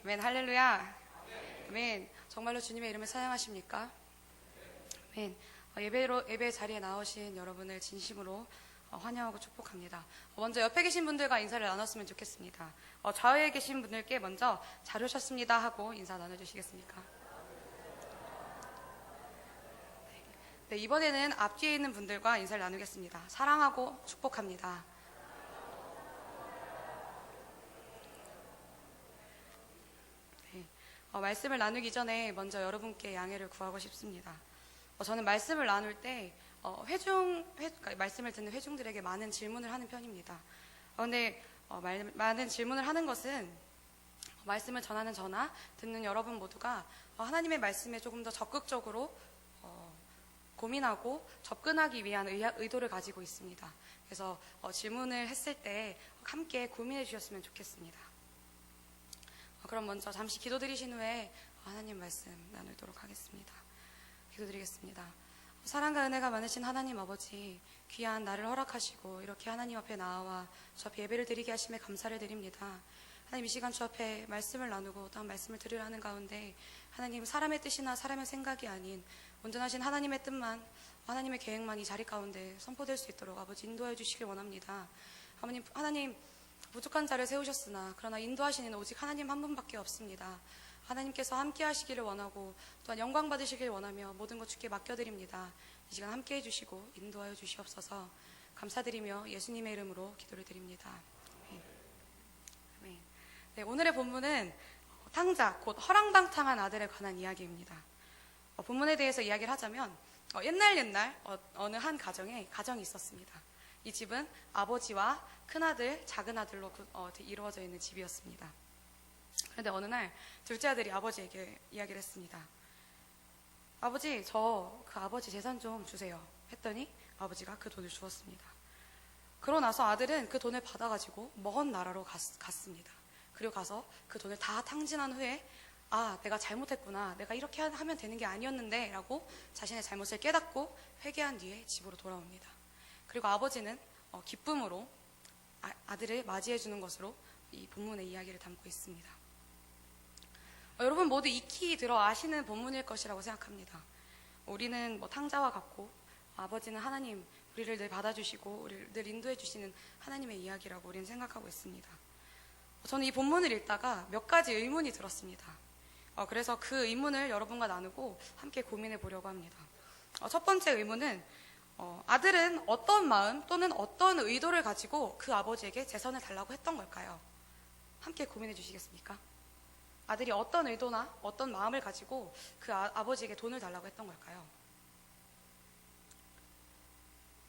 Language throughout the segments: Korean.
아멘. 할렐루야. 아멘. 정말로 주님의 이름을 사랑하십니까? 아멘. 예배 자리에 나오신 여러분을 진심으로 환영하고 축복합니다. 먼저 옆에 계신 분들과 인사를 나눴으면 좋겠습니다. 좌우에 계신 분들께 먼저 잘 오셨습니다 하고 인사 나눠주시겠습니까? 네, 이번에는 앞뒤에 있는 분들과 인사를 나누겠습니다. 사랑하고 축복합니다. 네, 말씀을 나누기 전에 먼저 여러분께 양해를 구하고 싶습니다. 저는 말씀을 나눌 때 그러니까 말씀을 듣는 회중들에게 많은 질문을 하는 편입니다. 그런데 많은 질문을 하는 것은 말씀을 전하는 저나 듣는 여러분 모두가 하나님의 말씀에 조금 더 적극적으로 고민하고 접근하기 위한 의도를 가지고 있습니다. 그래서 질문을 했을 때 함께 고민해 주셨으면 좋겠습니다. 그럼 먼저 잠시 기도드리신 후에 하나님 말씀 나누도록 하겠습니다. 기도드리겠습니다. 사랑과 은혜가 많으신 하나님 아버지, 귀한 나를 허락하시고 이렇게 하나님 앞에 나와 주 앞에 예배를 드리게 하심에 감사를 드립니다. 하나님, 이 시간 주 앞에 말씀을 나누고 또 말씀을 들으려 하는 가운데 하나님, 사람의 뜻이나 사람의 생각이 아닌 온전하신 하나님의 뜻만, 하나님의 계획만 이 자리 가운데 선포될 수 있도록 아버지 인도해 주시길 원합니다. 하나님 부족한 자를 세우셨으나 그러나 인도하시는 오직 하나님 한 분밖에 없습니다. 하나님께서 함께 하시기를 원하고 또한 영광 받으시길 원하며 모든 것 주께 맡겨드립니다. 이 시간 함께 해주시고 인도하여 주시옵소서. 감사드리며 예수님의 이름으로 기도를 드립니다. 아멘. 네, 오늘의 본문은 탕자, 곧 허랑방탕한 아들에 관한 이야기입니다. 본문에 대해서 이야기를 하자면 옛날 어느 한 가정이 있었습니다. 이 집은 아버지와 큰아들, 작은아들로 이루어져 있는 집이었습니다. 그런데 어느 날 둘째 아들이 아버지에게 이야기를 했습니다. 아버지, 그 아버지 재산 좀 주세요 했더니 아버지가 그 돈을 주었습니다. 그러고 나서 아들은 그 돈을 받아가지고 먼 나라로 갔습니다. 그리고 가서 그 돈을 다 탕진한 후에 내가 잘못했구나, 내가 이렇게 하면 되는 게 아니었는데 라고 자신의 잘못을 깨닫고 회개한 뒤에 집으로 돌아옵니다. 그리고 아버지는 기쁨으로 아들을 맞이해 주는 것으로 이 본문의 이야기를 담고 있습니다. 여러분 모두 익히 들어 아시는 본문일 것이라고 생각합니다. 우리는 탕자와 같고 아버지는 하나님, 우리를 늘 받아주시고 우리를 늘 인도해 주시는 하나님의 이야기라고 우리는 생각하고 있습니다. 저는 이 본문을 읽다가 몇 가지 의문이 들었습니다. 그래서 그 의문을 여러분과 나누고 함께 고민해 보려고 합니다. 첫 번째 의문은 아들은 어떤 마음 또는 어떤 의도를 가지고 그 아버지에게 재산을 달라고 했던 걸까요? 함께 고민해 주시겠습니까? 아들이 어떤 의도나 어떤 마음을 가지고 그 아버지에게 돈을 달라고 했던 걸까요?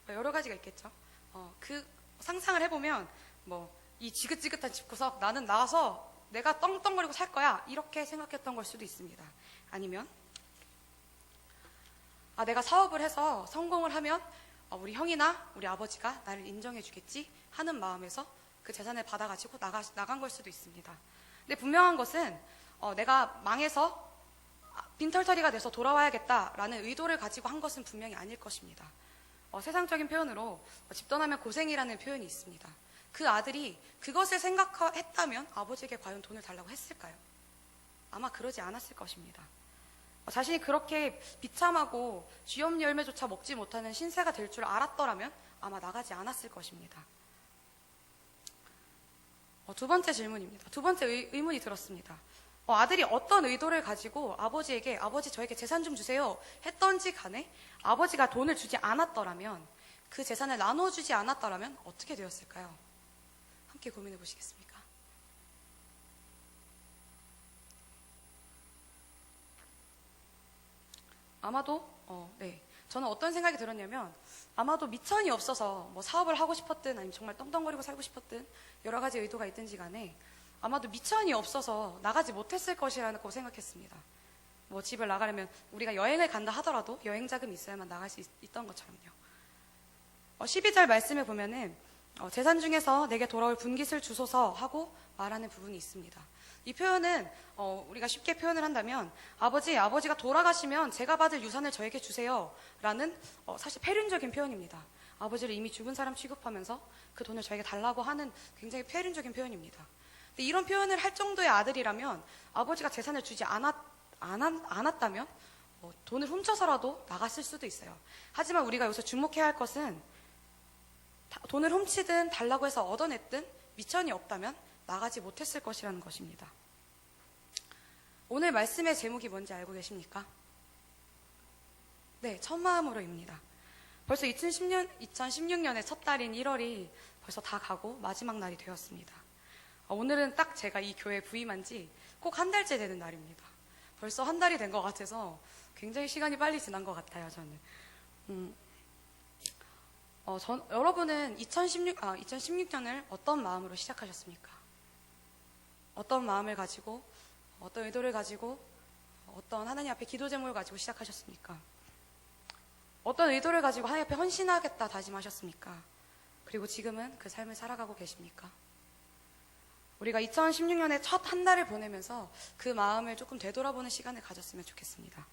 여러 가지가 있겠죠. 그 상상을 해보면 이 지긋지긋한 집구석, 나는 나가서 내가 떵떵거리고 살 거야, 이렇게 생각했던 걸 수도 있습니다. 아니면 내가 사업을 해서 성공을 하면 우리 형이나 우리 아버지가 나를 인정해 주겠지 하는 마음에서 그 재산을 받아가지고 나간 걸 수도 있습니다. 근데 분명한 것은 내가 망해서 빈털터리가 돼서 돌아와야겠다라는 의도를 가지고 한 것은 분명히 아닐 것입니다. 세상적인 표현으로 집 떠나면 고생이라는 표현이 있습니다. 그 아들이 그것을 생각했다면 아버지에게 과연 돈을 달라고 했을까요? 아마 그러지 않았을 것입니다. 자신이 그렇게 비참하고 쥐엄 열매조차 먹지 못하는 신세가 될 줄 알았더라면 아마 나가지 않았을 것입니다. 두 번째 질문입니다. 두 번째 의문이 들었습니다. 아들이 어떤 의도를 가지고 아버지에게 아버지 저에게 재산 좀 주세요 했던지 간에 아버지가 돈을 주지 않았더라면, 그 재산을 나눠주지 않았더라면 어떻게 되었을까요? 함께 고민해 보시겠습니까? 아마도 저는 어떤 생각이 들었냐면 아마도 미천이 없어서 사업을 하고 싶었든 아니면 정말 떵떵거리고 살고 싶었든 여러 가지 의도가 있든지 간에 아마도 미천이 없어서 나가지 못했을 것이라고 생각했습니다. 집을 나가려면 우리가 여행을 간다 하더라도 여행 자금이 있어야만 나갈 수 있던 것처럼요. 12절 말씀에 보면은 재산 중에서 내게 돌아올 분깃을 주소서 하고 말하는 부분이 있습니다. 이 표현은 우리가 쉽게 표현을 한다면 아버지가 돌아가시면 제가 받을 유산을 저에게 주세요 라는 사실 폐륜적인 표현입니다. 아버지를 이미 죽은 사람 취급하면서 그 돈을 저에게 달라고 하는 굉장히 폐륜적인 표현입니다. 근데 이런 표현을 할 정도의 아들이라면 아버지가 재산을 주지 않았다면 돈을 훔쳐서라도 나갔을 수도 있어요. 하지만 우리가 여기서 주목해야 할 것은 돈을 훔치든 달라고 해서 얻어냈든 미천이 없다면 나가지 못했을 것이라는 것입니다. 오늘 말씀의 제목이 뭔지 알고 계십니까? 네, 첫 마음으로입니다. 벌써 2016년의 첫 달인 1월이 벌써 다 가고 마지막 날이 되었습니다. 오늘은 딱 제가 이 교회에 부임한 지 꼭 한 달째 되는 날입니다. 벌써 한 달이 된 것 같아서 굉장히 시간이 빨리 지난 것 같아요, 저는. 여러분은 2016년을 어떤 마음으로 시작하셨습니까? 어떤 마음을 가지고, 어떤 의도를 가지고, 어떤 하나님 앞에 기도 제목을 가지고 시작하셨습니까? 어떤 의도를 가지고 하나님 앞에 헌신하겠다 다짐하셨습니까? 그리고 지금은 그 삶을 살아가고 계십니까? 우리가 2016년의 첫 한 달을 보내면서 그 마음을 조금 되돌아보는 시간을 가졌으면 좋겠습니다.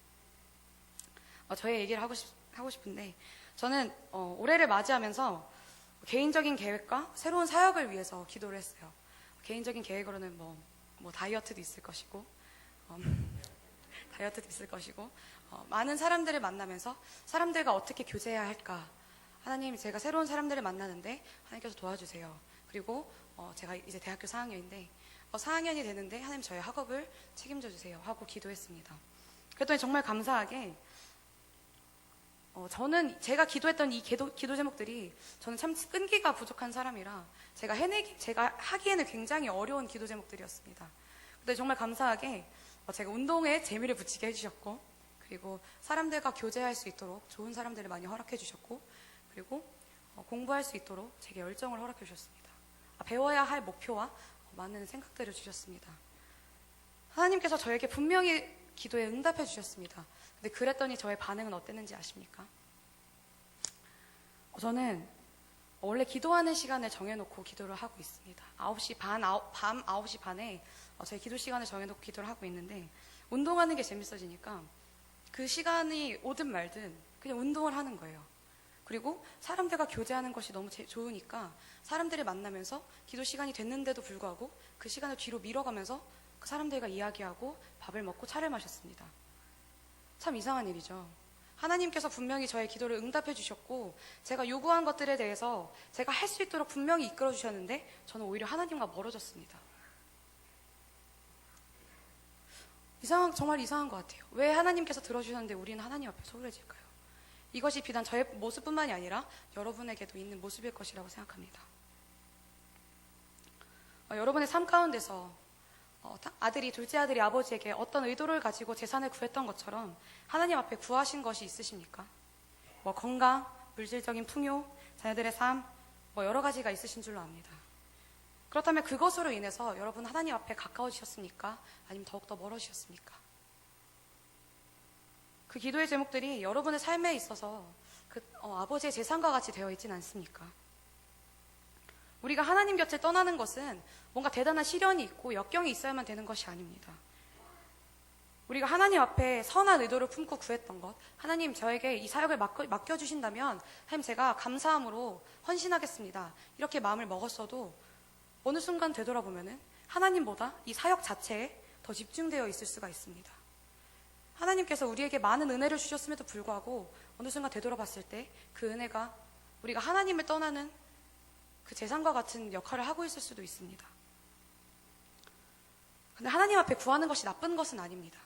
저의 얘기를 하고 싶은데, 저는 올해를 맞이하면서 개인적인 계획과 새로운 사역을 위해서 기도를 했어요. 개인적인 계획으로는 다이어트도 있을 것이고, 많은 사람들을 만나면서 사람들과 어떻게 교제해야 할까? 하나님, 제가 새로운 사람들을 만나는데 하나님께서 도와주세요. 그리고 제가 이제 대학교 4학년인데 4학년이 되는데 하나님 저의 학업을 책임져 주세요 하고 기도했습니다. 그랬더니 정말 감사하게 저는 제가 기도했던 이 기도 제목들이 저는 참 끈기가 부족한 사람이라 제가 하기에는 굉장히 어려운 기도 제목들이었습니다. 근데 정말 감사하게 제가 운동에 재미를 붙이게 해주셨고, 그리고 사람들과 교제할 수 있도록 좋은 사람들을 많이 허락해 주셨고, 그리고 공부할 수 있도록 제게 열정을 허락해 주셨습니다. 배워야 할 목표와 많은 생각들을 주셨습니다. 하나님께서 저에게 분명히 기도에 응답해 주셨습니다. 근데 그랬더니 저의 반응은 어땠는지 아십니까? 저는 원래 기도하는 시간을 정해놓고 기도를 하고 있습니다. 밤 9시 반에 제 기도 시간을 정해놓고 기도를 하고 있는데, 운동하는 게 재밌어지니까 그 시간이 오든 말든 그냥 운동을 하는 거예요. 그리고 사람들과 교제하는 것이 너무 좋으니까 사람들을 만나면서 기도 시간이 됐는데도 불구하고 그 시간을 뒤로 밀어가면서 그 사람들과 이야기하고 밥을 먹고 차를 마셨습니다. 참 이상한 일이죠. 하나님께서 분명히 저의 기도를 응답해 주셨고, 제가 요구한 것들에 대해서 제가 할 수 있도록 분명히 이끌어 주셨는데 저는 오히려 하나님과 멀어졌습니다. 정말 이상한 것 같아요. 왜 하나님께서 들어주셨는데 우리는 하나님 앞에 소홀해질까요? 이것이 비단 저의 모습뿐만이 아니라 여러분에게도 있는 모습일 것이라고 생각합니다. 여러분의 삶 가운데서 둘째 아들이 아버지에게 어떤 의도를 가지고 재산을 구했던 것처럼 하나님 앞에 구하신 것이 있으십니까? 건강, 물질적인 풍요, 자녀들의 삶, 여러 가지가 있으신 줄로 압니다. 그렇다면 그것으로 인해서 여러분 하나님 앞에 가까워지셨습니까? 아니면 더욱더 멀어지셨습니까? 그 기도의 제목들이 여러분의 삶에 있어서 아버지의 재산과 같이 되어 있진 않습니까? 우리가 하나님 곁을 떠나는 것은 뭔가 대단한 시련이 있고 역경이 있어야만 되는 것이 아닙니다. 우리가 하나님 앞에 선한 의도를 품고 구했던 것, 하나님 저에게 이 사역을 맡겨주신다면 하나님 제가 감사함으로 헌신하겠습니다, 이렇게 마음을 먹었어도 어느 순간 되돌아보면은 하나님보다 이 사역 자체에 더 집중되어 있을 수가 있습니다. 하나님께서 우리에게 많은 은혜를 주셨음에도 불구하고 어느 순간 되돌아봤을 때 그 은혜가 우리가 하나님을 떠나는 그 재산과 같은 역할을 하고 있을 수도 있습니다. 근데 하나님 앞에 구하는 것이 나쁜 것은 아닙니다.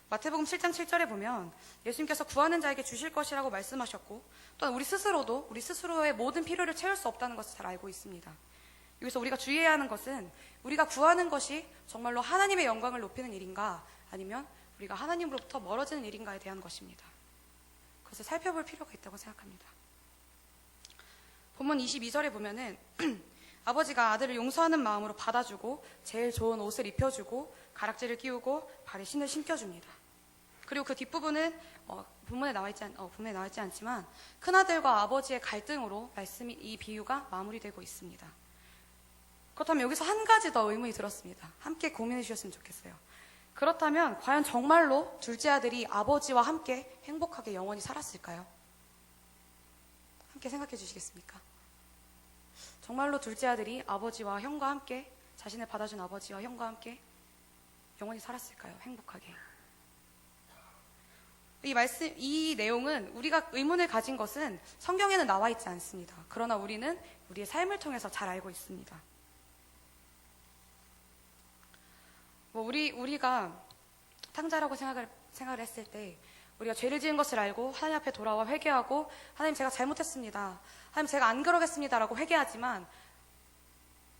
마태복음 7장 7절에 보면 예수님께서 구하는 자에게 주실 것이라고 말씀하셨고, 또한 우리 스스로의 모든 필요를 채울 수 없다는 것을 잘 알고 있습니다. 여기서 우리가 주의해야 하는 것은 우리가 구하는 것이 정말로 하나님의 영광을 높이는 일인가, 아니면 우리가 하나님으로부터 멀어지는 일인가에 대한 것입니다. 그것을 살펴볼 필요가 있다고 생각합니다. 본문 22절에 보면은 아버지가 아들을 용서하는 마음으로 받아주고 제일 좋은 옷을 입혀주고 가락지를 끼우고 발에 신을 신겨줍니다. 그리고 그 뒷부분은 본문에 나와 있지 않지만 큰아들과 아버지의 갈등으로 이 비유가 마무리되고 있습니다. 그렇다면 여기서 한 가지 더 의문이 들었습니다. 함께 고민해 주셨으면 좋겠어요. 그렇다면 과연 정말로 둘째 아들이 아버지와 함께 행복하게 영원히 살았을까요? 함께 생각해 주시겠습니까? 정말로 둘째 아들이 아버지와 형과 함께 자신을 받아준 아버지와 형과 함께 영원히 살았을까요? 행복하게. 이 내용은 우리가 의문을 가진 것은 성경에는 나와 있지 않습니다. 그러나 우리는 우리의 삶을 통해서 잘 알고 있습니다. 우리가 탕자라고 생각을 했을 때 우리가 죄를 지은 것을 알고 하나님 앞에 돌아와 회개하고 하나님 제가 잘못했습니다. 하나님 제가 안 그러겠습니다. 라고 회개하지만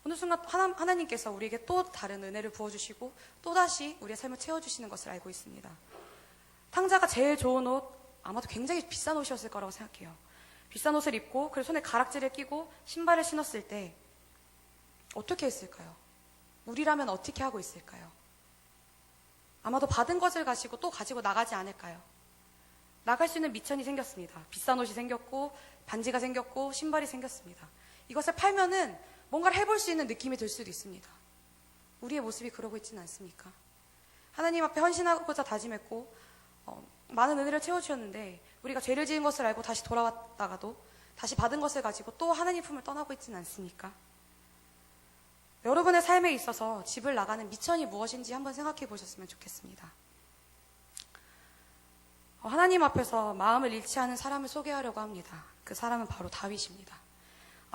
어느 순간 하나님께서 우리에게 또 다른 은혜를 부어주시고 또다시 우리의 삶을 채워주시는 것을 알고 있습니다. 탕자가 제일 좋은 옷, 아마도 굉장히 비싼 옷이었을 거라고 생각해요. 비싼 옷을 입고 그리고 손에 가락지를 끼고 신발을 신었을 때 어떻게 했을까요? 우리라면 어떻게 하고 있을까요? 아마도 받은 것을 가지고 또 가지고 나가지 않을까요? 나갈 수 있는 미천이 생겼습니다. 비싼 옷이 생겼고 반지가 생겼고 신발이 생겼습니다. 이것을 팔면은 뭔가를 해볼 수 있는 느낌이 들 수도 있습니다. 우리의 모습이 그러고 있지는 않습니까? 하나님 앞에 헌신하고자 다짐했고 많은 은혜를 채워주셨는데 우리가 죄를 지은 것을 알고 다시 돌아왔다가도 다시 받은 것을 가지고 또 하나님 품을 떠나고 있지는 않습니까? 여러분의 삶에 있어서 집을 나가는 미천이 무엇인지 한번 생각해 보셨으면 좋겠습니다. 하나님 앞에서 마음을 잃지 않은 사람을 소개하려고 합니다. 그 사람은 바로 다윗입니다.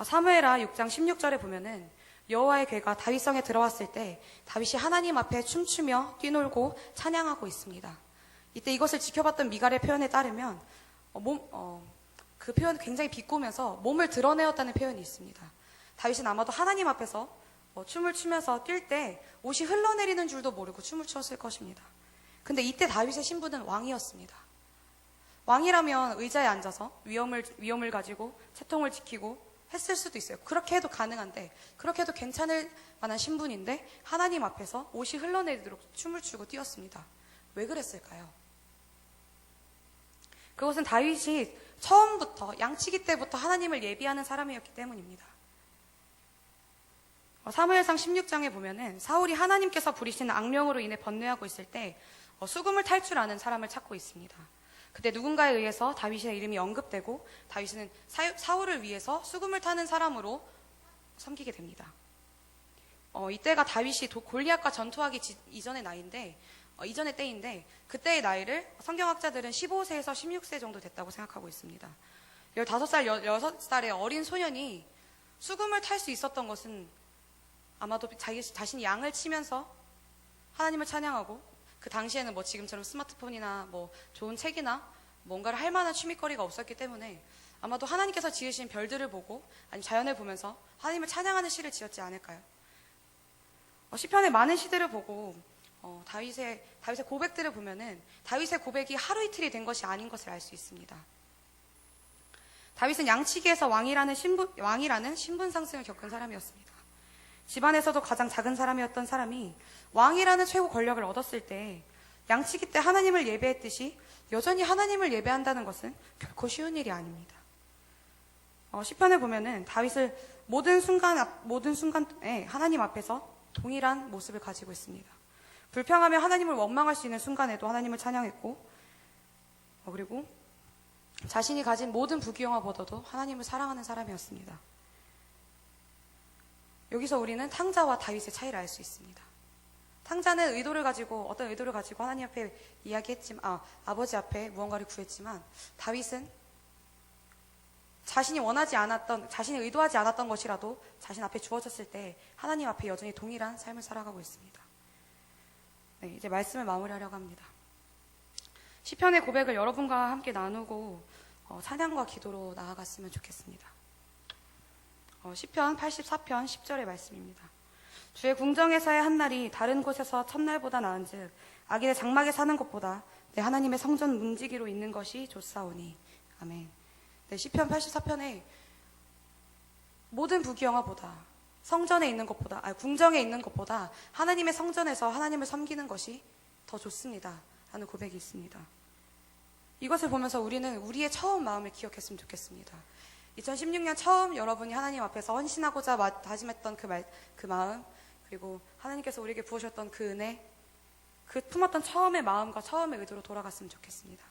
사무엘하 6장 16절에 보면은 여호와의 괴가 다윗성에 들어왔을 때 다윗이 하나님 앞에 춤추며 뛰놀고 찬양하고 있습니다. 이때 이것을 지켜봤던 미갈의 표현에 따르면 그 표현은 굉장히 비꼬면서 몸을 드러내었다는 표현이 있습니다. 다윗은 아마도 하나님 앞에서 춤을 추면서 뛸 때 옷이 흘러내리는 줄도 모르고 춤을 추었을 것입니다. 근데 이때 다윗의 신분은 왕이었습니다. 왕이라면 의자에 앉아서 위엄을 가지고 채통을 지키고 했을 수도 있어요. 그렇게 해도 가능한데, 그렇게 해도 괜찮을 만한 신분인데 하나님 앞에서 옷이 흘러내리도록 춤을 추고 뛰었습니다. 왜 그랬을까요? 그것은 다윗이 처음부터 양치기 때부터 하나님을 예비하는 사람이었기 때문입니다. 사무엘상 16장에 보면은 사울이 하나님께서 부리시는 악령으로 인해 번뇌하고 있을 때 수금을 탈 줄 아는 사람을 찾고 있습니다. 그때 누군가에 의해서 다윗의 이름이 언급되고 다윗은 사울을 위해서 수금을 타는 사람으로 섬기게 됩니다. 이때가 다윗이 골리앗과 전투하기 이전의 나이인데 이전의 때인데 그때의 나이를 성경학자들은 15세에서 16세 정도 됐다고 생각하고 있습니다. 15살, 16살의 어린 소년이 수금을 탈 수 있었던 것은 아마도 자신이 양을 치면서 하나님을 찬양하고 그 당시에는 지금처럼 스마트폰이나 좋은 책이나 뭔가를 할 만한 취미거리가 없었기 때문에 아마도 하나님께서 지으신 별들을 보고 아니면 자연을 보면서 하나님을 찬양하는 시를 지었지 않을까요? 시편의 많은 시들을 보고 다윗의 고백들을 보면은 다윗의 고백이 하루 이틀이 된 것이 아닌 것을 알 수 있습니다. 다윗은 양치기에서 왕이라는 신분 상승을 겪은 사람이었습니다. 집안에서도 가장 작은 사람이었던 사람이 왕이라는 최고 권력을 얻었을 때 양치기 때 하나님을 예배했듯이 여전히 하나님을 예배한다는 것은 결코 쉬운 일이 아닙니다. 시편에 보면은 다윗을 모든 순간에 하나님 앞에서 동일한 모습을 가지고 있습니다. 불평하며 하나님을 원망할 수 있는 순간에도 하나님을 찬양했고 그리고 자신이 가진 모든 부귀영화보다도 하나님을 사랑하는 사람이었습니다. 여기서 우리는 탕자와 다윗의 차이를 알 수 있습니다. 탕자는 어떤 의도를 가지고 하나님 앞에 아버지 앞에 무언가를 구했지만 다윗은 자신이 의도하지 않았던 것이라도 자신 앞에 주어졌을 때 하나님 앞에 여전히 동일한 삶을 살아가고 있습니다. 네, 이제 말씀을 마무리하려고 합니다. 시편의 고백을 여러분과 함께 나누고 찬양과 기도로 나아갔으면 좋겠습니다. 시편 84편 10절의 말씀입니다. 주의 궁정에서의 한날이 다른 곳에서 첫날보다 나은즉 악인의 장막에 사는 것보다 내 하나님의 성전 문지기로 있는 것이 좋사오니. 아멘. 네, 시편 84편에 모든 부귀영화보다 성전에 있는 것보다 궁정에 있는 것보다 하나님의 성전에서 하나님을 섬기는 것이 더 좋습니다 하는 고백이 있습니다. 이것을 보면서 우리는 우리의 처음 마음을 기억했으면 좋겠습니다. 2016년 처음 여러분이 하나님 앞에서 헌신하고자 다짐했던 그 마음, 그리고 하나님께서 우리에게 부으셨던 그 은혜, 그 품었던 처음의 마음과 처음의 의도로 돌아갔으면 좋겠습니다.